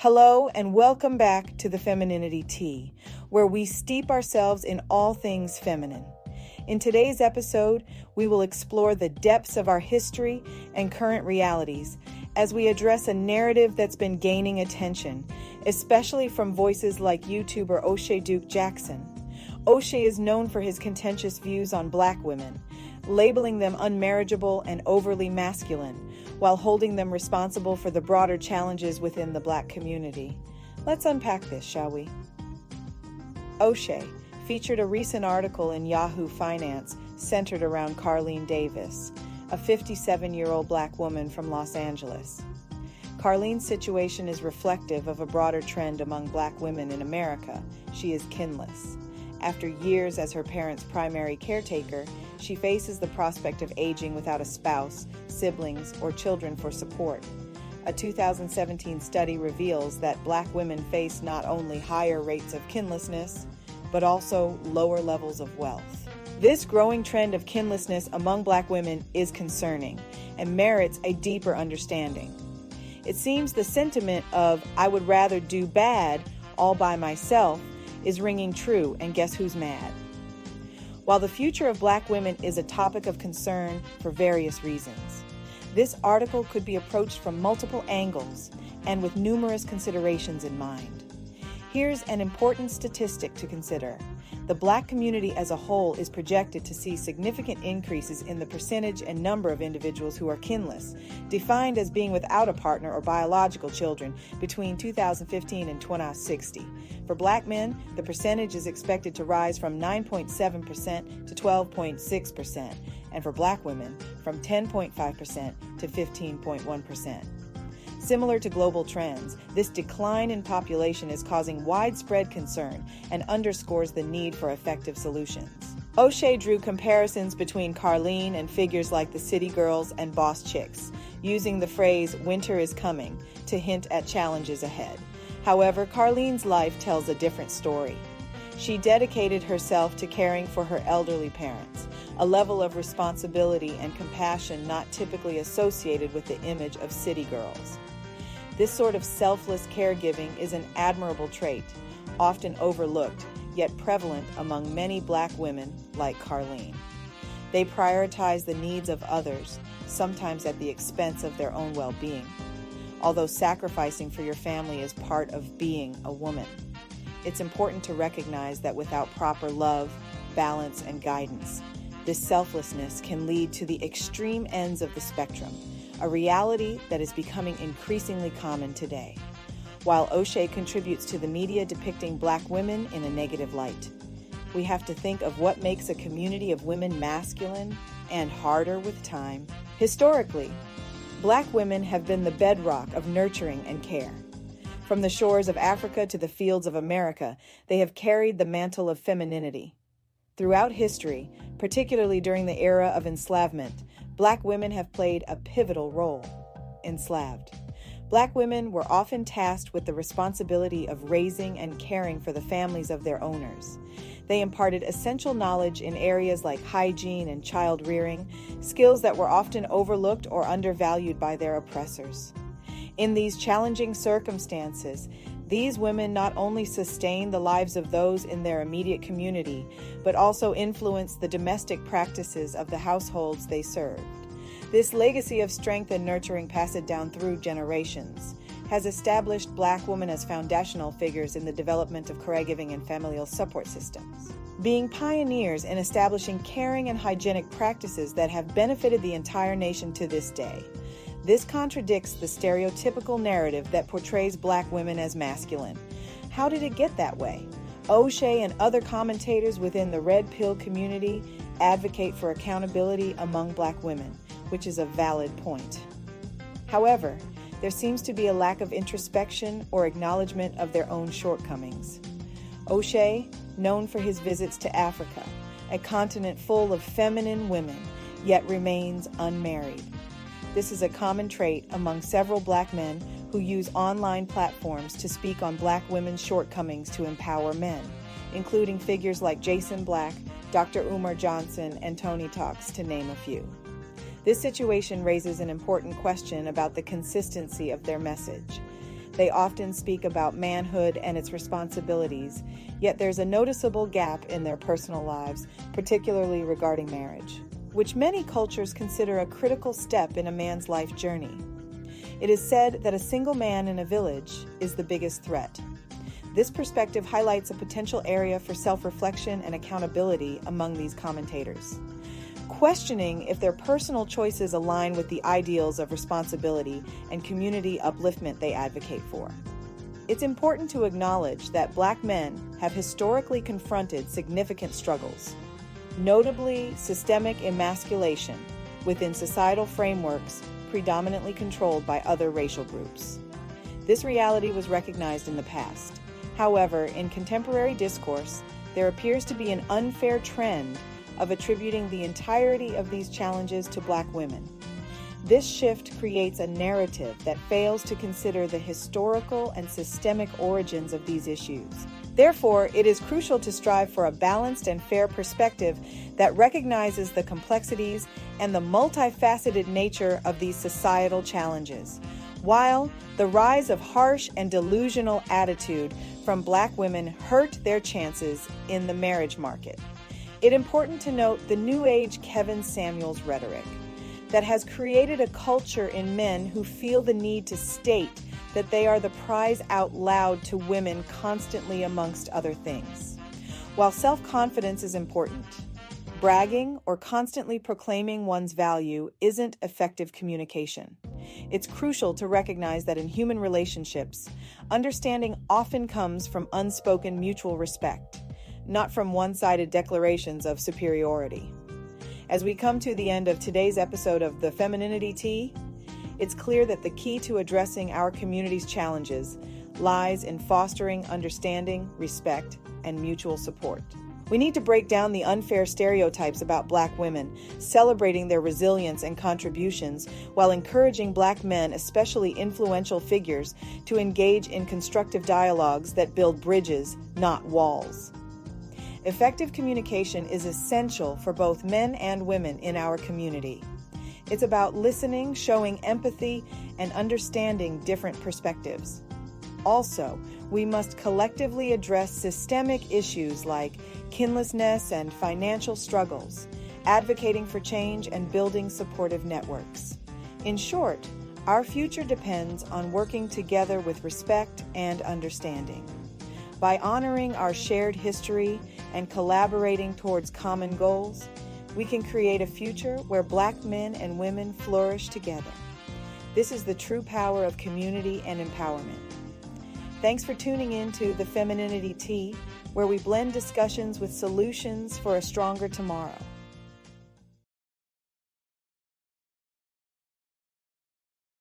Hello and welcome back to the Femininity Tea, where we steep ourselves in all things feminine. In today's episode, we will explore the depths of our history and current realities as we address a narrative that's been gaining attention, especially from voices like YouTuber Oshay Duke Jackson. Oshay is known for his contentious views on Black women, labeling them unmarriageable and overly masculine, while holding them responsible for the broader challenges within the Black community. Let's unpack this, shall we? Oshay featured a recent article in Yahoo Finance centered around Carlene Davis, a 57-year-old Black woman from Los Angeles. Carlene's situation is reflective of a broader trend among Black women in America. She is kinless. After years as her parents' primary caretaker, she faces the prospect of aging without a spouse, siblings, or children for support. A 2017 study reveals that Black women face not only higher rates of kinlessness, but also lower levels of wealth. This growing trend of kinlessness among Black women is concerning and merits a deeper understanding. It seems the sentiment of, "I would rather do bad all by myself," is ringing true, and guess who's mad? While the future of Black women is a topic of concern for various reasons, this article could be approached from multiple angles and with numerous considerations in mind. Here's an important statistic to consider. The Black community as a whole is projected to see significant increases in the percentage and number of individuals who are kinless, defined as being without a partner or biological children, between 2015 and 2060. For Black men, the percentage is expected to rise from 9.7% to 12.6%, and for Black women, from 10.5% to 15.1%. Similar to global trends, this decline in population is causing widespread concern and underscores the need for effective solutions. Oshay drew comparisons between Carlene and figures like the City Girls and Boss Chicks, using the phrase "winter is coming" to hint at challenges ahead. However, Carlene's life tells a different story. She dedicated herself to caring for her elderly parents, a level of responsibility and compassion not typically associated with the image of city girls. This sort of selfless caregiving is an admirable trait, often overlooked, yet prevalent among many Black women like Carlene. They prioritize the needs of others, sometimes at the expense of their own well-being. Although sacrificing for your family is part of being a woman, it's important to recognize that without proper love, balance, and guidance, this selflessness can lead to the extreme ends of the spectrum, a reality that is becoming increasingly common today. While Oshay contributes to the media depicting Black women in a negative light, we have to think of what makes a community of women masculine and harder with time. Historically, Black women have been the bedrock of nurturing and care. From the shores of Africa to the fields of America, they have carried the mantle of femininity. Throughout history, particularly during the era of enslavement, Black women have played a pivotal role. Enslaved. Black women were often tasked with the responsibility of raising and caring for the families of their owners. They imparted essential knowledge in areas like hygiene and child rearing, skills that were often overlooked or undervalued by their oppressors. In these challenging circumstances, these women not only sustained the lives of those in their immediate community, but also influenced the domestic practices of the households they served. This legacy of strength and nurturing, passed down through generations, has established Black women as foundational figures in the development of caregiving and familial support systems, being pioneers in establishing caring and hygienic practices that have benefited the entire nation to this day. This contradicts the stereotypical narrative that portrays Black women as masculine. How did it get that way? Oshay and other commentators within the Red Pill community advocate for accountability among Black women, which is a valid point. However, there seems to be a lack of introspection or acknowledgement of their own shortcomings. Oshay, known for his visits to Africa, a continent full of feminine women, yet remains unmarried. This is a common trait among several Black men who use online platforms to speak on Black women's shortcomings to empower men, including figures like Jason Black, Dr. Umar Johnson, and Tony Talks, to name a few. This situation raises an important question about the consistency of their message. They often speak about manhood and its responsibilities, yet there's a noticeable gap in their personal lives, particularly regarding marriage, which many cultures consider a critical step in a man's life journey. It is said that a single man in a village is the biggest threat. This perspective highlights a potential area for self-reflection and accountability among these commentators, questioning if their personal choices align with the ideals of responsibility and community upliftment they advocate for. It's important to acknowledge that Black men have historically confronted significant struggles, notably systemic emasculation within societal frameworks predominantly controlled by other racial groups. This reality was recognized in the past. However, in contemporary discourse, there appears to be an unfair trend of attributing the entirety of these challenges to Black women. This shift creates a narrative that fails to consider the historical and systemic origins of these issues. Therefore, it is crucial to strive for a balanced and fair perspective that recognizes the complexities and the multifaceted nature of these societal challenges, while the rise of harsh and delusional attitude from Black women hurt their chances in the marriage market. It's important to note the New Age Kevin Samuels rhetoric that has created a culture in men who feel the need to state that they are the prize out loud to women constantly, amongst other things. While self-confidence is important, bragging or constantly proclaiming one's value isn't effective communication. It's crucial to recognize that in human relationships, understanding often comes from unspoken mutual respect, not from one-sided declarations of superiority. As we come to the end of today's episode of the Femininity Tea, it's clear that the key to addressing our community's challenges lies in fostering understanding, respect, and mutual support. We need to break down the unfair stereotypes about Black women, celebrating their resilience and contributions, while encouraging Black men, especially influential figures, to engage in constructive dialogues that build bridges, not walls. Effective communication is essential for both men and women in our community. It's about listening, showing empathy, and understanding different perspectives. Also, we must collectively address systemic issues like kinlessness and financial struggles, advocating for change and building supportive networks. In short, our future depends on working together with respect and understanding. By honoring our shared history and collaborating towards common goals, we can create a future where Black men and women flourish together. This is the true power of community and empowerment. Thanks for tuning in to the Femininity Tea, where we blend discussions with solutions for a stronger tomorrow.